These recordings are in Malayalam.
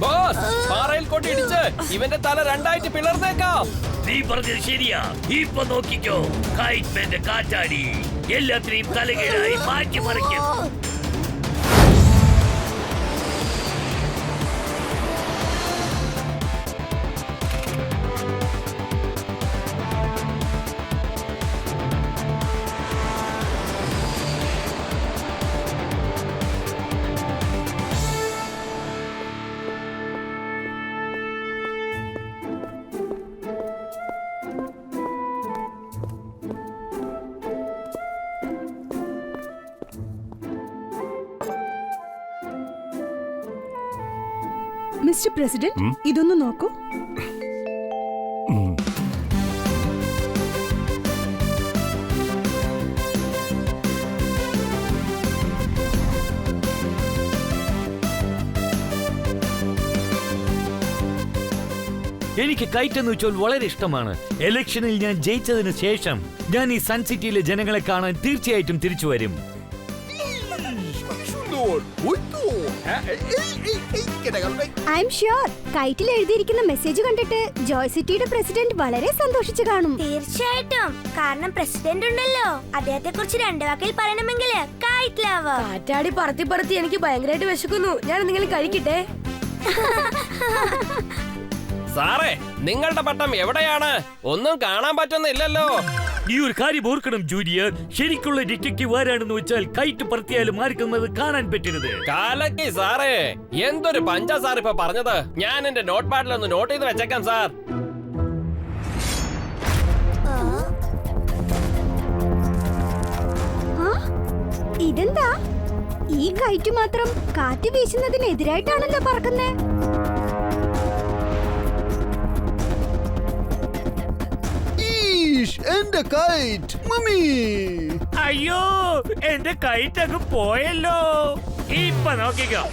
ബോസ്, പാറയിൽ കൊണ്ടിടിച്ച് ഇവന്റെ തല രണ്ടായിട്ട് പിളർന്നേക്കാം. നീ പറഞ്ഞത് ശരിയാ. ഇപ്പൊ നോക്കിക്കോ, കൈറ്റ്മാന്റെ കാറ്റാടി എല്ലാത്തിനെയും തലകീഴായി മാറ്റി മറിക്കും. മിസ്റ്റർ പ്രസിഡന്റ്, ഇതൊന്ന് നോക്കൂ. എനിക്ക് കൈറ്റ് എന്ന് വെച്ചാൽ വളരെ ഇഷ്ടമാണ്. ഇലക്ഷനിൽ ഞാൻ ജയിച്ചതിന് ശേഷം ഞാൻ ഈ സൺ സിറ്റിയിലെ ജനങ്ങളെ കാണാൻ തീർച്ചയായിട്ടും തിരിച്ചു വരും. ഐ എം ഷ്യൂർ കൈറ്റിൽ എഴുതിയിരിക്കുന്ന മെസ്സേജ് കണ്ടിട്ട് ജോയ് സിറ്റിയുടെ പ്രസിഡന്റ് വളരെ സന്തോഷിച്ചു കാണും. തീർച്ചയായിട്ടും, കാരണം പ്രസിഡന്റ് ഉണ്ടല്ലോ. അദ്ദേഹത്തെ കുറിച്ച് രണ്ടു വാക്കിൽ പറയണമെങ്കിൽ കൈറ്റ്ലാവാ. കാറ്റാടി പറത്തി പറത്തി എനിക്ക് ഭയങ്കരമായിട്ട് വിശക്കുന്നു. ഞാൻ എന്തെങ്കിലും കഴിക്കട്ടെ? സാറേ, നിങ്ങളുടെ പട്ടം എവിടെയാണ്? ഒന്നും കാണാൻ പറ്റുന്നില്ലല്ലോ. ഈ ഒരു കാര്യം ഓർക്കണം ജൂനിയർ, ശരിക്കുള്ള ഡിറ്റക്റ്റീവ് ആരാണെന്ന് വെച്ചാൽ കൈറ്റ് പറത്തിയാലും ആർക്കുന്നത് കാണാൻ പറ്റരുത്. കാലക്കി സാറേ, എന്തൊരു പഞ്ചാ സാർ ഇപ്പൊ പറഞ്ഞത്. ഞാൻ എന്റെ നോട്ട് പാഡിൽ ഒന്ന് നോട്ട് ചെയ്ത് വെച്ചേക്കാം സാർ. ഇതെന്താ? ഈ കൈറ്റ് മാത്രം കാറ്റ് വീശുന്നതിനെതിരായിട്ടാണല്ലോ പറക്കുന്നേ. എന്റെ കൈറ്റ് മമ്മി! അയ്യോ, എന്റെ കൈറ്റ് അങ്ങ് പോയല്ലോ. ഇപ്പൊ നോക്കിക്കോ.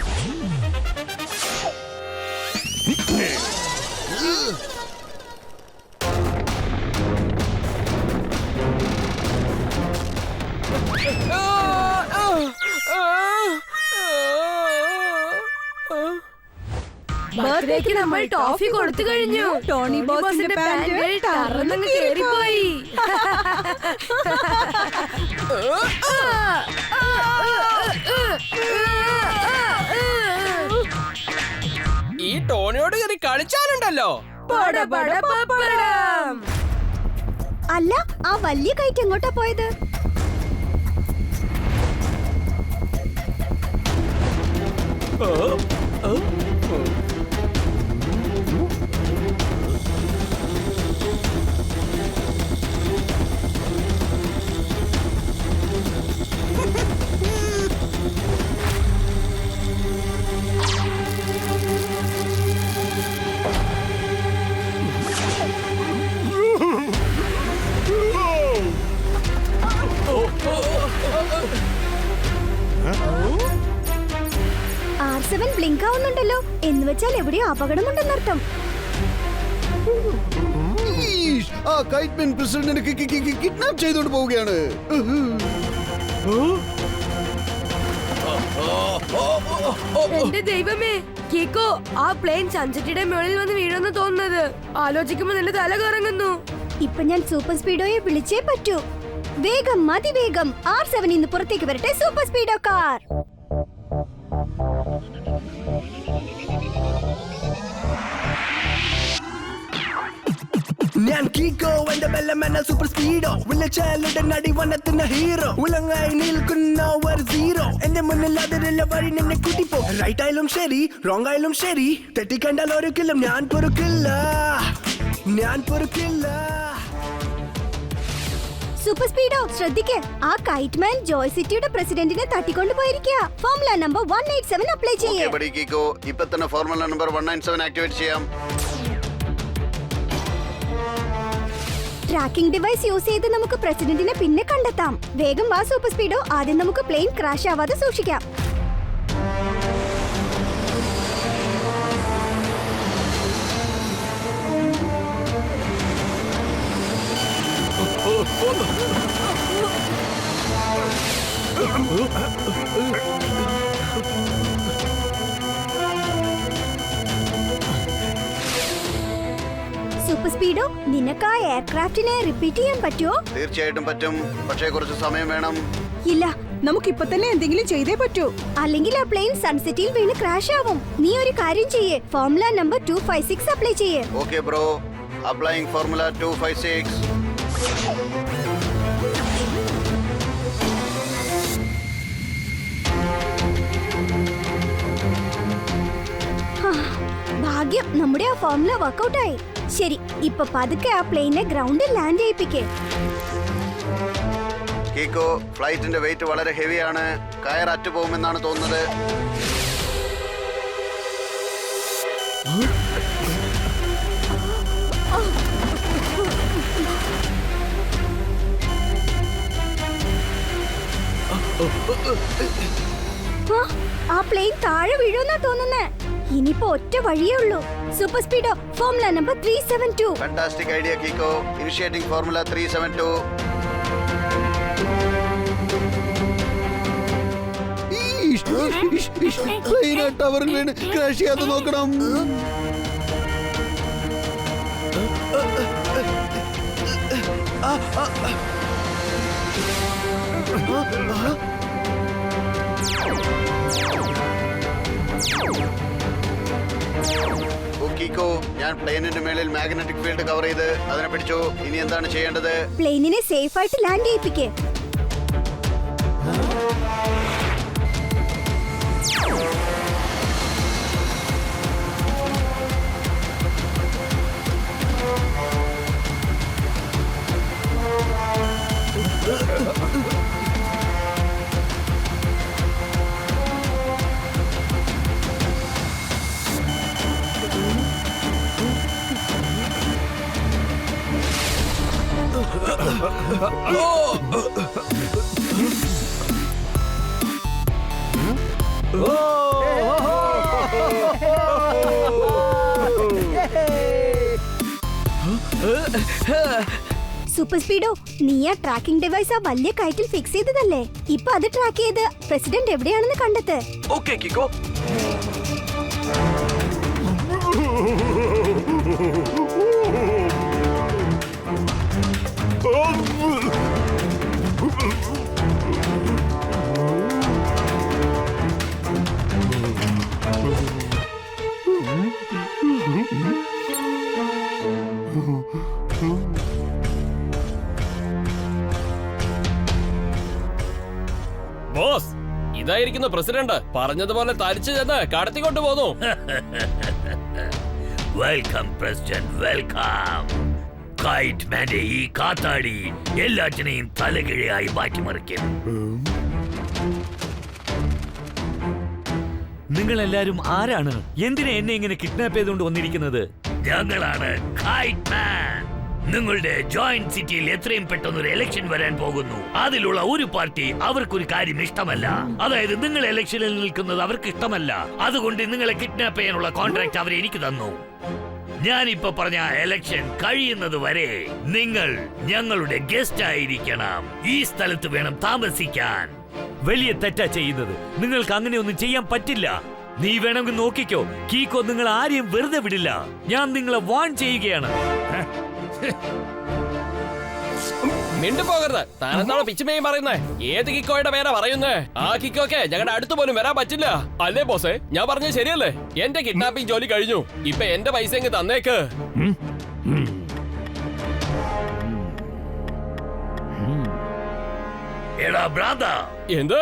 ബർത്ത്ഡേക്ക് നമ്മൾ ടോഫി കൊടുത്തു കഴിഞ്ഞു. ടോണി ബോസിന്റെ പാന്റ് ടർന്നങ്ങ് കേറിപ്പോയി. ഈ ടോണിയോട് കയറി കളിച്ചാലുണ്ടല്ലോ. അല്ല, ആ വലിയ കൈറ്റ് എങ്ങോട്ടാ പോയത്? R7 blink ആവുന്നുണ്ടല്ലോ. എന്ന് വെച്ചാൽ എവിടെയോ അപകടമുണ്ടെന്നർത്ഥം. ആ കൈറ്റ്മാൻ പ്രസിഡന്റിനെ കിഡ്നാപ്പ് ചെയ്തുകൊണ്ട് പോവുകയാണ്. എന്റെ ദൈവമേ, കീക്കോ, ആ പ്ലെയിൻ സൺസിറ്റിയുടെ മുകളിൽ വന്ന് വീഴുമെന്ന് തോന്നുന്നത് ആലോചിക്കുമ്പോ നിന്റെ തല കറങ്ങുന്നു. ഇപ്പൊ ഞാൻ സൂപ്പർ സ്പീഡോയെ വിളിച്ചേ പറ്റൂ. വേഗം, അതിവേഗം R7 ഇന്ന് പുറത്തേക്ക് വരട്ടെ. Super speedo car. ഞാൻ കീക്കോ, എന്റെ ബെല്ലമെന്ന സൂപ്പർ സ്പീഡോ. വിളിച്ചാലുടെ നടി വന്നെത്തുന്ന ഹീറോ. ഉളങ്ങായി നിൽക്കുന്ന ഒരു സീറോ. എന്റെ മുന്നിൽ അതിലുള്ള വഴി നിന്നെ കൂട്ടിപ്പോ. റൈറ്റ് ആയാലും ശരി, റോങ് ആയാലും ശരി, തെറ്റിക്കണ്ടാൽ ഒരിക്കലും ഞാൻ പൊറുക്കില്ല. സൂപ്പർ സ്പീഡോ, ശ്രദ്ധിക്ക്. ആ കൈറ്റ്മാൻ ജോയ് സിറ്റിയുടെ പ്രസിഡന്റിനെ തട്ടിക്കൊണ്ടു പോയിരിക്കുക. ഫോർമുല നമ്പർ 187 അപ്ലൈ ചെയ്യേ. ഇപ്പൊ തന്നെ ഫോർമുല നമ്പർ 197 ആക്ടിവേറ്റ് ചെയ്യാം. ട്രാക്കിംഗ് ഡിവൈസ് യൂസ് ചെയ്ത് നമുക്ക് പ്രസിഡന്റിനെ പിന്നെ കണ്ടെത്താം. വേഗം വാ സൂപ്പർ സ്പീഡോ. ആദ്യം നമുക്ക് പ്ലെയിൻ ക്രാഷ് ആവാതെ സൂക്ഷിക്കാം. സ്പീഡോ നിനക്ക് ആ എയർക്രാഫ്റ്റിനെ റിപ്പീറ്റ് ചെയ്യാൻ പറ്റുമോ? തീർച്ചയായിട്ടും പറ്റും, പക്ഷേ കുറച്ച് സമയം വേണം. ഇല്ല, നമുക്കിപ്പൊ തന്നെ എന്തെങ്കിലും ചെയ്തേ പറ്റൂ. അല്ലെങ്കിൽ ആ പ്ലെയിൻ സൺസെറ്റിൽ വീണ് ക്രാഷ് ആവും. നീ ഒരു കാര്യം ചെയ്യേ, ഫോർമുല നമ്പർ 256 അപ്ലൈ ചെയ്യേ. Okay bro, applying formula 256. ഭാഗ്യം, നമ്മുടെ ആ ഫോർമുല വർക്ക്ഔട്ട് ആയി. ശരി, ഇപ്പൊ പതുക്കെ ആ പ്ലെയിനെ ഗ്രൗണ്ടിൽ ലാൻഡ് ചെയ്യിപ്പിക്കേ. കീക്കോ, ഫ്ലൈറ്റിന്റെ വെയിറ്റ് വളരെ ഹെവിയാണ്. കയർ അറ്റുപോകുമെന്നാണ് തോന്നുന്നത്. ആ പ്ലെയിൻ താഴെ വീഴുമെന്നാ തോന്നുന്നേ. ഇനിയിപ്പോ ഒറ്റ വഴിയേ ഉള്ളൂ. Super speedo, formula number 372. Fantastic idea Kicko. Initiating formula 372. ടവറിൽ വീണ് ക്രാഷ് ചെയ്യാതെ നോക്കണം. കീക്കോ, ഞാൻ പ്ലെയിനിന്റെ മേളിൽ മാഗ്നറ്റിക് ഫീൽഡ് കവർ ചെയ്ത് അതിനെ പിടിച്ചു. ഇനി എന്താണ് ചെയ്യേണ്ടത്? പ്ലെയിനിനെ സേഫ് ആയിട്ട് ലാൻഡ് ചെയ്യിപ്പിക്കേ. സൂപ്പർ സ്പീഡോ, നീ ആ ട്രാക്കിംഗ് ഡിവൈസ് ആ വലിയ കയറ്റിൽ ഫിക്സ് ചെയ്തതല്ലേ? ഇപ്പൊ അത് ട്രാക്ക് ചെയ്ത് പ്രസിഡന്റ് എവിടെയാണെന്ന് കണ്ടെത്ത്. Okay Kicko. ബോസ്, ഇതായിരിക്കുന്നു പ്രസിഡന്റ്. പറഞ്ഞതുപോലെ തരിച്ചു ചെന്ന് കടത്തിക്കൊണ്ടു പോന്നു. Welcome president, welcome. കൈറ്റ് മാന്റെ ഈ കാത്താടി എല്ലാറ്റിനെയും തലകിഴയായി മാറ്റിമറിക്കും. നിങ്ങൾ എല്ലാരും ആരാണ്? എന്തിനാ എന്നെ ഇങ്ങനെ കിഡ്നാപ്പ് ചെയ്തുകൊണ്ട് വന്നിരിക്കുന്നത്? ഞങ്ങളാണ് കൈറ്റ് മാൻ. നിങ്ങളുടെ ജോയിന്റ് സിറ്റിയിൽ എത്രയും പെട്ടെന്ന് ഒരു ഇലക്ഷൻ വരാൻ പോകുന്നു. അതിലുള്ള ഒരു പാർട്ടി അവർക്കൊരു കാര്യം ഇഷ്ടമല്ല. അതായത് നിങ്ങൾ ഇലക്ഷനിൽ നിൽക്കുന്നത് അവർക്ക് ഇഷ്ടമല്ല. അതുകൊണ്ട് നിങ്ങളെ കിഡ്നാപ്പ് ചെയ്യാനുള്ള കോൺട്രാക്ട് അവർ എനിക്ക് തന്നു. ഞാനിപ്പോ പറഞ്ഞ ഇലക്ഷൻ കഴിയുന്നത് വരെ നിങ്ങൾ ഞങ്ങളുടെ ഗസ്റ്റ് ആയിരിക്കണം. ഈ സ്ഥലത്ത് വേണം താമസിക്കാൻ. വലിയ തെറ്റാ ചെയ്യുന്നത്. നിങ്ങൾക്ക് അങ്ങനെയൊന്നും ചെയ്യാൻ പറ്റില്ല. നീ വേണമെങ്കിൽ നോക്കിക്കോ, കീക്കോ നിങ്ങൾ ആരെയും വെറുതെ വിടില്ല. ഞാൻ നിങ്ങളെ വാൺ ചെയ്യുകയാണ്. മിണ്ടുപോകരുത്. താനെന്താണോ പിച്ചുമേയും പറയുന്നേ? ഏത് കിക്കോയുടെ പേരാ പറയുന്നേ? ആ കിക്കോക്കെ ഞങ്ങളുടെ അടുത്ത് പോലും വരാൻ പറ്റില്ല. അല്ലേ ബോസേ? ഞാൻ പറഞ്ഞത് ശരിയല്ലേ? എന്റെ കിഡ്നാപ്പിംഗ് ജോലി കഴിഞ്ഞു. ഇപ്പൊ എന്റെ പൈസ എങ്ങ് തന്നേക്ക്. എടാ ഭ്രാന്ത, എന്ത്?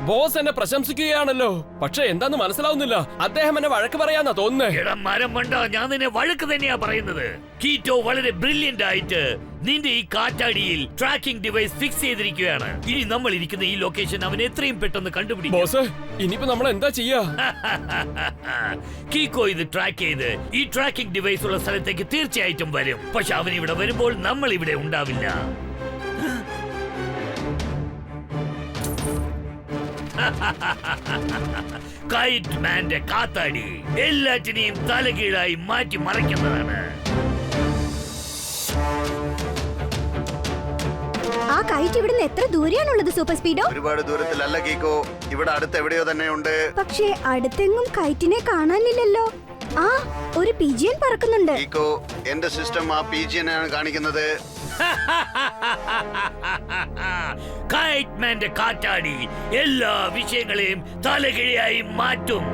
ബോസ് എന്നെ പ്രശംസിക്കുകയാണല്ലോ, പക്ഷെ എന്താന്ന് മനസ്സിലാവുന്നില്ല. അദ്ദേഹം എന്നെ വഴക്ക് പറയാന്നാ തോന്നുന്നേ. എടാ മരം മണ്ട, ഞാൻ നിന്നെ വഴക്ക് തന്നെയാ പറയുന്നത്. കീറ്റോ വളരെ ബ്രില്യന്റ് ആയിട്ട് നിന്റെ ഈ കാറ്റാടിയിൽ ട്രാക്കിംഗ് ഡിവൈസ് ഫിക്സ് ചെയ്തിരിക്കുകയാണ്. ഇനി നമ്മൾ ഇരിക്കുന്ന ഈ ലൊക്കേഷൻ അവൻ എത്രയും പെട്ടെന്ന് കണ്ടുപിടിക്കും. ബോസ്, ഇനിയിപ്പോ നമ്മൾ എന്താ ചെയ്യാ? കീക്കോ ഇത് ട്രാക്ക് ചെയ്ത് ഈ ട്രാക്കിംഗ് ഡിവൈസ് ഉള്ള സ്ഥലത്തേക്ക് തീർച്ചയായിട്ടും വരും. പക്ഷെ അവൻ ഇവിടെ വരുമ്പോൾ നമ്മൾ ഇവിടെ ഉണ്ടാവില്ല. കൈറ്റ് മാന്റെ കാത്താടി എല്ലാറ്റിനെയും തലകീഴായി മാറ്റി മറയ്ക്കുന്നതാണ്. ആ കൈറ്റ് ഇവിടുന്ന് എത്ര ദൂരെയാണുള്ളത് സൂപ്പർ സ്പീഡോ? ഒരുപാട് ദൂരത്തിലല്ല കീക്കോ, ഇവിടെ അടുത്ത് എവിടെയോ തന്നെ ഉണ്ട്. പക്ഷേ അടുത്തെങ്ങും കൈറ്റിനെ കാണാനില്ലല്ലോ. ആ ഒരു പിജിയൻ പറക്കുന്നുണ്ട്. കീക്കോ, എന്റെ സിസ്റ്റം ആ PG-നെയാണ് കാണിക്കുന്നത്. കൈറ്റ്മാന്റെ കാറ്റാടി എല്ലാ വിഷയങ്ങളെയും തലകിഴയായി മാറ്റും.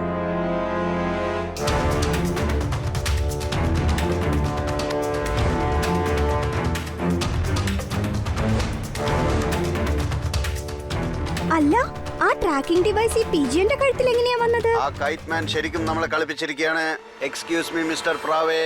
അല്ല, ആ ട്രാക്കിംഗ് ഡിവൈസ് ഈ പിജിയന്റെ കഴുത്തിൽ എങ്ങനെയാ വന്നത്? ആ കൈറ്റ് മാൻ ശരിക്കും നമ്മളെ കളിപ്പിച്ചിരിക്കുകയാണ്. എക്സ്ക്യൂസ് മീ മിസ്റ്റർ പ്രാവേ.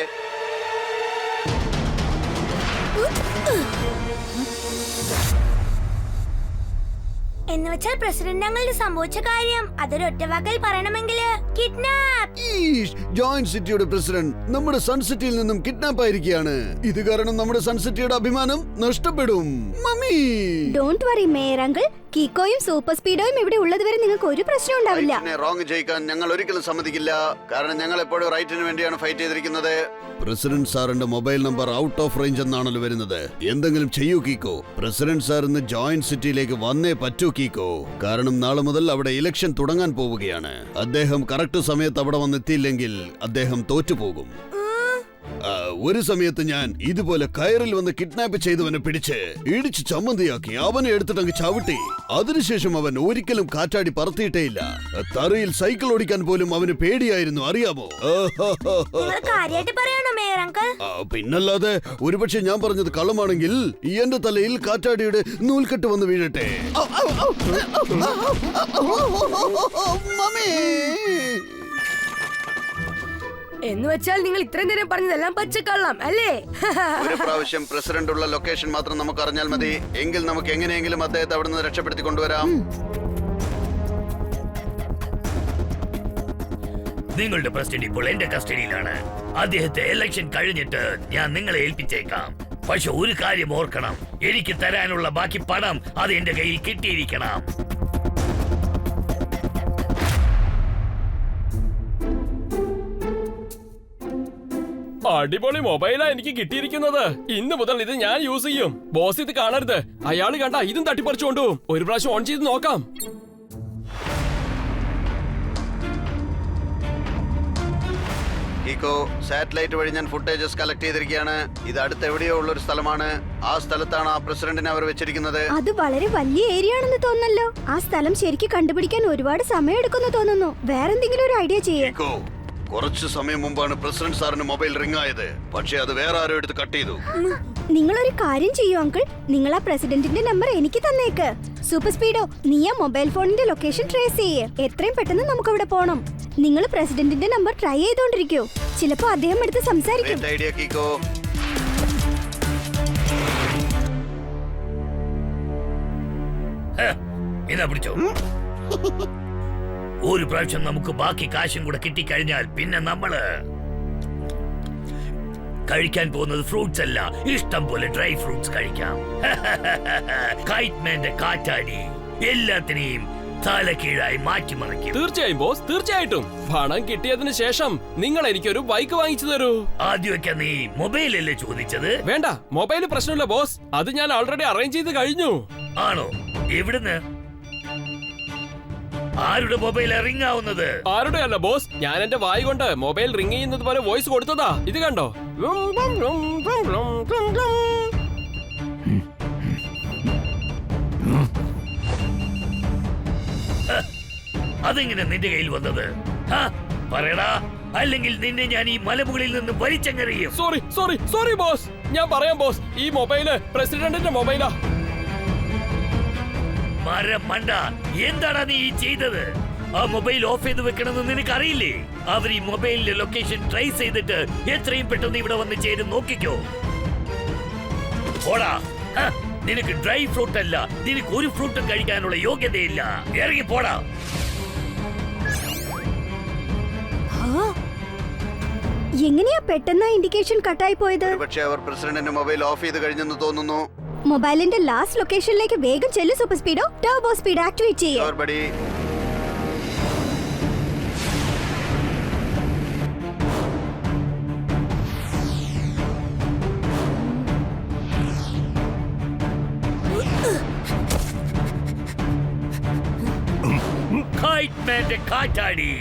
എന്ന് വെച്ചാൽ പ്രസിഡന്റ് ഞങ്ങളുടെ സംഭവിച്ച കാര്യം അതൊരു ഒറ്റവാക്കിൽ പറയണമെങ്കിൽ കിഡ്നാപ്പ്. ജോയിന്റ് സിറ്റിയുടെ പ്രസിഡന്റ് നമ്മുടെ സൺസിറ്റിയിൽ നിന്നും കിഡ്നാപ്പ് ആയിരിക്കുകയാണ്. ഇത് കാരണം നമ്മുടെ സൺസിറ്റിയുടെ അഭിമാനം നഷ്ടപ്പെടും. Mummy, don't worry mayor uncle, കീക്കോയും സൂപ്പർ സ്പീഡോയും ഇവിടെ ഉള്ളത് വരെ നിങ്ങൾക്ക് ഒരു പ്രശ്നം ഉണ്ടാവില്ല. റോങ് ജയിക്കാൻ ഞങ്ങൾ ഒരിക്കലും സമ്മതിക്കില്ല. കാരണം ഞങ്ങൾ എപ്പോഴും റൈറ്റിന് വേണ്ടിയാണ് ഫൈറ്റ് ചെയ്തിരിക്കുന്നത്. പ്രസിഡന്റ് സാറിന്റെ mobile number out of range എന്നാണല്ലോ വരുന്നത്. എന്തെങ്കിലും ചെയ്യൂ കീക്കോ. പ്രസിഡന്റ് സാർ ഇന്ന് ജോയിന്റ് സിറ്റിയിലേക്ക് വന്നേ പറ്റൂ കീക്കോ. കാരണം നാളെ മുതൽ അവിടെ ഇലക്ഷൻ തുടങ്ങാൻ പോവുകയാണ്. അദ്ദേഹം കറക്റ്റ് സമയത്ത് അവിടെ വന്നെത്തിയില്ലെങ്കിൽ അദ്ദേഹം തോറ്റുപോകും. ഒരു സമയത്ത് ഞാൻ ഇതുപോലെ കയറിൽ വന്ന് കിഡ്നാപ്പ് ചെയ്തവനെ പിടിച്ച് ഇടിച്ച് ചമ്മന്തിയാക്കി അവനെ എടുത്തിട്ടങ്ങ് ചവിട്ടി. അതിനുശേഷം അവൻ ഒരിക്കലും കാറ്റാടി പറത്തിയിട്ടേയില്ല. തറയിൽ സൈക്കിൾ ഓടിക്കാൻ പോലും അവന് പേടിയായിരുന്നു, അറിയാമോ? കാര്യമായിട്ട് പറയണോ മേയർ അങ്കിൾ? പിന്നല്ലാതെ ഒരുപക്ഷെ ഞാൻ പറഞ്ഞത് കള്ളമാണെങ്കിൽ എന്റെ തലയിൽ കാറ്റാടിയുടെ നൂൽക്കെട്ട് വന്ന് വീഴട്ടെ. എന്ന് വെച്ചാൽ നിങ്ങൾ ഇത്രയും നേരം പറഞ്ഞതെല്ലാം പച്ചക്കള്ളം അല്ലേ? ഒരു പ്രാവശ്യം പ്രസിഡന്റ് ഉള്ള ലൊക്കേഷൻ മാത്രം നമുക്ക് അറിഞ്ഞാൽ മതി. എങ്കിൽ നമുക്ക് എങ്ങനെയെങ്കിലും അദ്ദേഹത്തെ അവിടെ നിന്ന് രക്ഷപ്പെടുത്തി കൊണ്ടുവരാം. നിങ്ങളുടെ പ്രസിഡന്റ് ഇപ്പോൾ എന്റെ കസ്റ്റഡിയിലാണ്. അദ്ദേഹത്തെ ഇലക്ഷൻ കഴിഞ്ഞിട്ട് ഞാൻ നിങ്ങളെ ഏൽപ്പിച്ചേക്കാം. പക്ഷെ ഒരു കാര്യം ഓർക്കണം, എനിക്ക് തരാനുള്ള ബാക്കി പണം അത് എന്റെ കയ്യിൽ കിട്ടിയിരിക്കണം. അടിപൊളി മൊബൈലാ എനിക്ക് കിട്ടിയിരിക്കുന്നത്. ഇന്ന് മുതൽ ഇത് ഞാൻ യൂസ് ചെയ്യും. ബോസ് ഇത് കാണരുത്. അയാള് കണ്ട ഇതും തട്ടിപ്പറിച്ചു കൊണ്ടുപോകും. ഒരു പ്രാവശ്യം ഓൺ ചെയ്ത് നോക്കാം. കീക്കോ, സാറ്റലൈറ്റ് വഴി ഞാൻ ഫുട്ടേജസ് കളക്ട് ചെയ്തിരിക്കുകയാണ്. ഇത് അടുത്ത് എവിടെയോ ഉള്ള ഒരു സ്ഥലമാണ്. ആ സ്ഥലത്താണ് ആ പ്രസിഡന്റിനെ അവർ വെച്ചിരിക്കുന്നത്. അത് വളരെ വലിയ ഏരിയ ആണെന്ന് തോന്നല്ലോ. ആ സ്ഥലം ശരിക്കും കണ്ടുപിടിക്കാൻ ഒരുപാട് സമയം എടുക്കുന്നു തോന്നുന്നു. വേറെന്തെങ്കിലും ഒരു ഐഡിയ ചെയ്യേ. കീക്കോ, കുറച്ചു സമയം മുമ്പാണ് പ്രസിഡന്റ് സാറിന് മൊബൈൽ റിംഗ് ആയത്. പക്ഷെ അത് വേറെ ആരോ എടുത്ത് കട്ട് ചെയ്തു. നിങ്ങളൊരു കാര്യം ചെയ്യൂ അങ്കിൾ, നിങ്ങൾ ആ പ്രസിഡന്റിന്റെ നമ്പർ എനിക്ക് തന്നേക്ക്. സൂപ്പർ സ്പീഡോ, നീ ആ മൊബൈൽ ഫോണിന്റെ ലൊക്കേഷൻ ട്രേസ് ചെയ്യേ. എത്രയും പെട്ടെന്ന് നമുക്ക് അവിടെ പോണം. നിങ്ങൾ പ്രസിഡന്റിന്റെ നമ്പർ ട്രൈ ചെയ്തോണ്ടിരിക്കോ. ചിലപ്പോ അദ്ദേഹം എടുത്ത് സംസാരിക്കും. Great idea, കീക്കോ. ഇതാ പിടിച്ചോ. ഒരു പ്രാവശ്യം നമുക്ക് ബാക്കി കാശും കൂടെ കിട്ടിക്കഴിഞ്ഞാൽ പിന്നെ നമ്മള് കഴിക്കാൻ പോകുന്നത് ഫ്രൂട്ട്സ് അല്ല, ഇഷ്ടം പോലെ ഡ്രൈ ഫ്രൂട്ട്സ് കഴിക്കാം. കൈറ്റ്മാന്റെ കാറ്റാടി എല്ലാത്തിനെയും തലകീഴായി മാറ്റിമറിക്കും. തീർച്ചയായും ബോസ്, തീർച്ചയായിട്ടും. പണം കിട്ടിയതിന് ശേഷം നിങ്ങൾ എനിക്കൊരു ബൈക്ക് വാങ്ങിച്ചു തരൂ. ആദ്യമൊക്കെ നീ മൊബൈലല്ലേ ചോദിച്ചത്? വേണ്ട, മൊബൈൽ പ്രശ്നമില്ല ബോസ്. അത് ഞാൻ ഓൾറെഡി അറേഞ്ച് ചെയ്ത് കഴിഞ്ഞു. ആണോ? എവിടുന്ന്? ആരുടെ മൊബൈൽ റിംഗ് ആവുന്നത്? ആരുടെ അല്ല ബോസ്, ഞാൻ എന്റെ വായി കൊണ്ട് മൊബൈൽ റിംഗ് ചെയ്യുന്നത് പോലെ വോയിസ് കൊടുത്തതാ. ഇത് കണ്ടോ? അതെങ്ങനെ നിന്റെ കയ്യിൽ വന്നത്? പറയടാ, അല്ലെങ്കിൽ നിന്നെ ഞാൻ ഈ മലമുകളിൽ നിന്ന് വലിച്ചെറിയും. Sorry boss. ഞാൻ പറയാം ബോസ്, ഈ മൊബൈല് പ്രസിഡന്റിന്റെ മൊബൈലാ. മരം മണ്ട, എന്താടാ നീ ചെയ്തത്? ആ മൊബൈൽ ഓഫ് ചെയ്ത് വെക്കണമെന്ന് നിനക്ക് അറിയില്ലേ? അവർ ഈ മൊബൈലിന്റെ ലൊക്കേഷൻ ട്രേസ് ചെയ്തിട്ട് എത്രയും പെട്ടെന്ന് ഇവിടെ വന്ന് ചേരും. നോക്കിക്കോ. ഓടാ, നിനക്ക് ഡ്രൈ ഫ്രൂട്ട് അല്ല, നിനക്ക് ഒരു ഫ്രൂട്ടും കഴിക്കാനുള്ള യോഗ്യതയില്ല. ഇറങ്ങി പോടാ. എങ്ങനെയാ പെട്ടെന്ന് ഇൻഡിക്കേഷൻ കട്ടായി പോയത്? പക്ഷേ അവർ പ്രസിഡന്റിന്റെ മൊബൈൽ ഓഫ് ചെയ്ത് കഴിഞ്ഞെന്ന് തോന്നുന്നു. മൊബൈലിന്റെ ലാസ്റ്റ് ലൊക്കേഷനിലേക്ക് വേഗം ചെല്ലു സൂപ്പർ സ്പീഡോ. ടർബോ സ്പീഡ് ആക്ടിവേറ്റ് ചെയ്യേ. Sure, buddy. കൈറ്റ്മാന്റെ കാറ്റാടി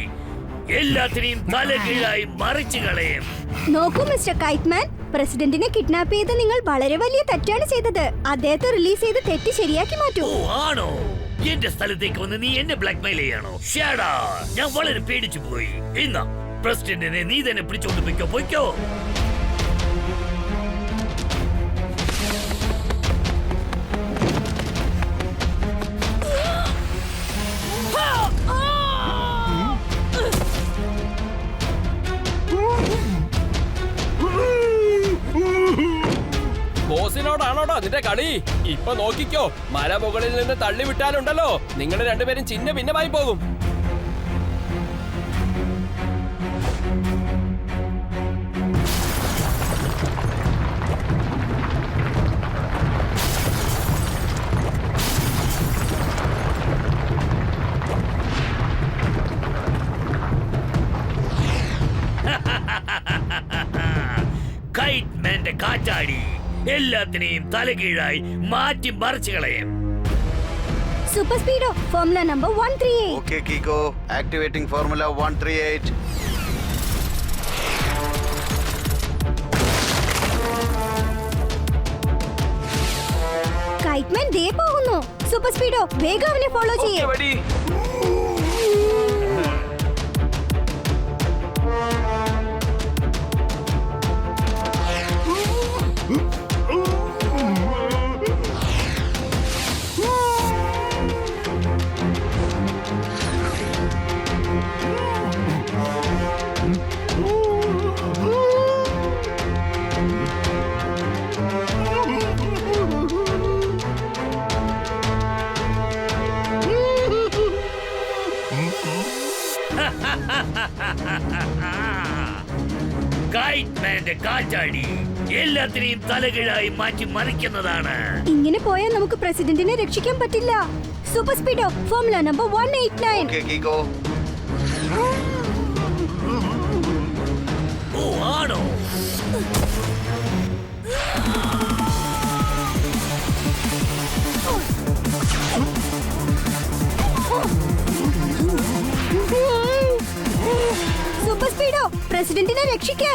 എല്ലാത്തിനെയും തലകീഴായി മറിച്ചു കളയും. നോക്കൂ മിസ്റ്റർ കൈറ്റ്മാൻ, പ്രസിഡന്റിനെ കിഡ്നാപ്പ് ചെയ്ത് നിങ്ങൾ വളരെ വലിയ തെറ്റാണ് ചെയ്തത്. അദ്ദേഹത്തെ റിലീസ് ചെയ്ത് തെറ്റ് ശരിയാക്കി മാറ്റൂ. ഓ ആണോ? എന്റെ സ്ഥലത്തേക്ക് വന്ന് നീ എന്നെ ബ്ലാക്ക്മെയിൽ ചെയ്യാണോ? ഷാഡാ, ഞാൻ വളരെ പേടിച്ചു പോയി. എന്നാ പ്രസിഡന്റിനെ നീ തന്നെ പിടിച്ചോണ്ട് പോയിക്കോ. ബോസിനോടാണോടാ നിന്റെ കളി? ഇപ്പൊ നോക്കിക്കോ, മല മുകളിൽ നിന്ന് തള്ളി വിട്ടാലുണ്ടല്ലോ നിങ്ങൾ രണ്ടുപേരും ചിന്ന ഭിന്നമായി പോകും. കൈറ്റ്മാന്റെ കാറ്റാടി എല്ലാത്തിനെയും തലകീഴായി മാറ്റി മറിച്ചു കളയും. Super speedo formula number 138. Okay Kicko, activating formula 138. Kite man ദേ പോകുന്നു. സൂപ്പർ സ്പീഡോ വേഗം അവനെ ഫോളോ ചെയ്യേ. കൈറ്റ്മാന്റെ കാറ്റാടി എല്ലാത്തിനെയും തലകീഴായി മാറ്റി മറിക്കുന്നതാണ്. ഇങ്ങനെ പോയാൽ നമുക്ക് പ്രസിഡന്റിനെ രക്ഷിക്കാൻ പറ്റില്ല. Super speedo formula number 189. Okay Kicko. Oh ആണോ? സൂപ്പർ സ്പീഡോ പ്രസിഡന്റിനെ രക്ഷിക്ക്.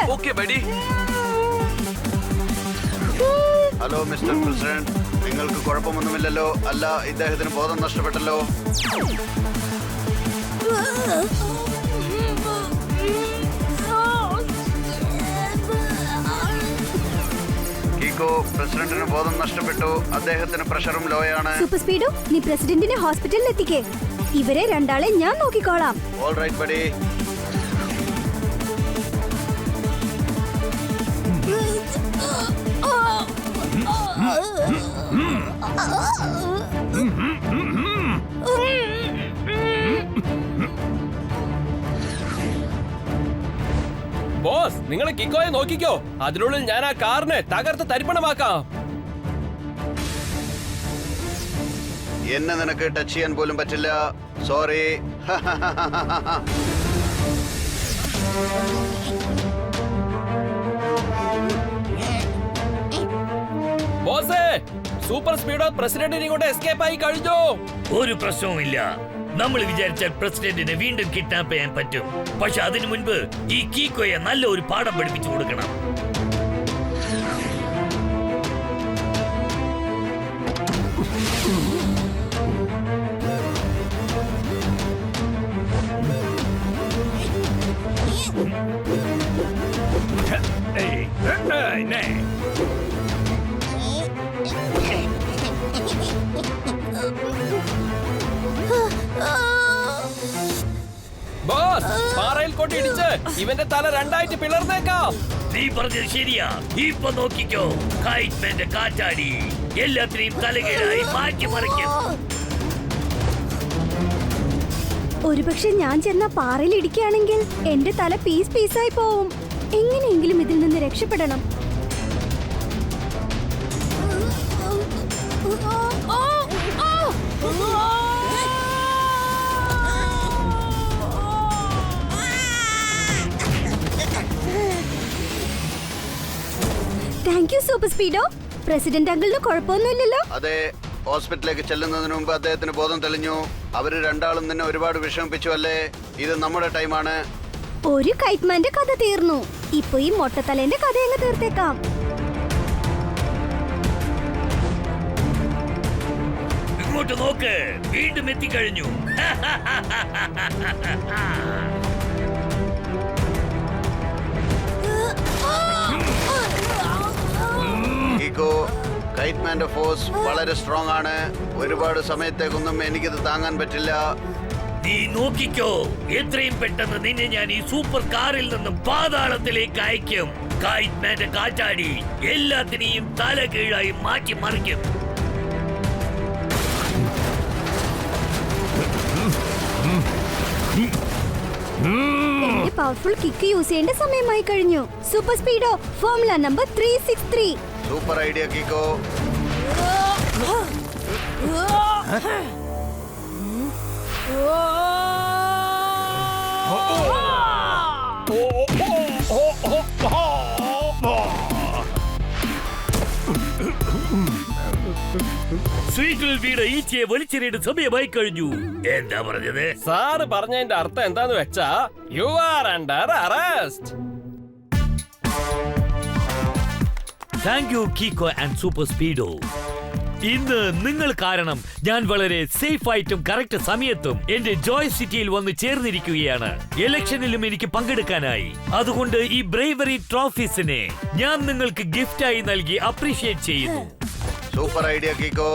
ഹലോ മിസ്റ്റർ പ്രസിഡന്റ്, നിങ്ങൾക്ക് കുഴപ്പമൊന്നുമില്ലല്ലോ? അല്ല, ഇദ്ദേഹത്തിന് ബോധം നഷ്ടപ്പെട്ടല്ലോ. കീക്കോ, പ്രസിഡന്റിന് ബോധം നഷ്ടപ്പെട്ടു. അദ്ദേഹത്തിന് പ്രഷറും ലോയാണ്. സൂപ്പർ സ്പീഡോ നീ പ്രസിഡന്റിനെ ഹോസ്പിറ്റലിൽ എത്തിക്കേ. ഇവരെ രണ്ടാളെ ഞാൻ നോക്കിക്കോളാം. All right buddy. ബോസ്, നിങ്ങൾ കിക്കോയെ നോക്കിക്കോ. അതിനുള്ളിൽ ഞാൻ ആ കാറിനെ തകർത്ത് തരിപ്പണമാക്കാം. എന്നെ നിനക്ക് ടച്ച് ചെയ്യാൻ പോലും പറ്റില്ല. സോറി. ബോസേ, സൂപ്പർ സ്പീഡോ പ്രസിഡന്റിനെ കൊണ്ട് എസ്കേപ്പ് ആയി കഴിഞ്ഞു. ഒരു പ്രശ്നവുമില്ല. നമ്മൾ വിചാരിച്ചാൽ പ്രസിഡന്റിനെ വീണ്ടും കിഡ്നാപ്പ് ചെയ്യാൻ പറ്റും. പക്ഷെ അതിനു മുൻപ് ഈ കീക്കോയെ നല്ല ഒരു പാഠം പഠിപ്പിച്ചു കൊടുക്കണം. ബോസ്, പാറയിൽ കൊട്ടി ഇടിച്ച് ഇവന്റെ തല രണ്ടായിട്ട് പിളർന്നേക്കാം. നീ പറഞ്ഞത് ശരിയാ. ഇപ്പൊ നോക്കിക്കോ, കൈറ്റ്മാന്റെ കാറ്റാടി എല്ലാത്തിനെയും തലകീഴായി മാറ്റി മറിക്കും. ഒരുപക്ഷെ ഞാൻ ചെന്ന പാറയിൽ ഇടിക്കുകയാണെങ്കിൽ എന്റെ തല പീസ് പീസായി പോവും. എങ്ങനെയെങ്കിലും ഇതിൽ നിന്ന് രക്ഷപ്പെടണം. Thank you super speedo. President അങ്കിളിന് കുഴപ്പമൊന്നുമില്ലല്ലോ? അതെ, ഹോസ്പിറ്റലിലേക്ക് ചെല്ലുന്നതിന് മുമ്പ് അദ്ദേഹത്തിന് ബോധം തെളിഞ്ഞു. അവര് രണ്ടാളും നിന്നെ ഒരുപാട് വിഷമിപ്പിച്ചു അല്ലേ? ഇത് നമ്മുടെ ടൈമാണ്. ഒരു കൈറ്റ്മാന്റെ കഥ തീർന്നു. ഇപ്പൊ ഈ മൊട്ടത്തലേന്റെ കഥ അങ്ങ് തീർത്തേക്കാം. ഇങ്ങോട്ട് നോക്ക്, വീണ്ടും എത്തിക്കഴിഞ്ഞു. കീക്കോ, കൈറ്റ്മാന്റെ ഫോഴ്സ് വളരെ സ്ട്രോങ് ആണ്. ഒരുപാട് സമയത്തേക്കൊന്നും എനിക്കിത് താങ്ങാൻ പറ്റില്ല. നീ നോക്കിക്കോ, എത്രയും പെട്ടെന്ന് നിന്നെ ഞാൻ ഈ സൂപ്പർ കാറിൽ നിന്നും പാതാളത്തിലേക്ക് അയക്കും. കൈറ്റ്മാന്റെ കാറ്റാടി എല്ലാത്തിനെയും തല കീഴായി മാറ്റി മറിക്കും. എന്റെ പവർഫുൾ കിക്ക് യൂസ് ചെയ്യേണ്ട സമയമായി കഴിഞ്ഞു. Super speedo formula number 363. Super idea Kicko. സ്വീറ്റിൽ വീട് ഈച്ചയെ വലിച്ചെറിയുടെ സമയമായി കഴിഞ്ഞു. എന്താ പറഞ്ഞത്? സാറ് പറഞ്ഞതിന്റെ അർത്ഥം എന്താന്ന് വെച്ചാ you are under arrest. Thank you Kicko and super speedo. ഇന്ന് നിങ്ങൾ കാരണം ഞാൻ വളരെ സേഫ് ആയിട്ടും കറക്റ്റ് സമയത്തും എന്റെ ജോയ് സിറ്റിയിൽ വന്ന് ചേർന്നിരിക്കുകയാണ്. ഇലക്ഷനിലും എനിക്ക് പങ്കെടുക്കാനായി. അതുകൊണ്ട് ഈ ബ്രേവറി ട്രോഫീസിനെ ഞാൻ നിങ്ങൾക്ക് ഗിഫ്റ്റായി നൽകി അപ്രീഷിയേറ്റ് ചെയ്യുന്നു. Super idea കീക്കോ.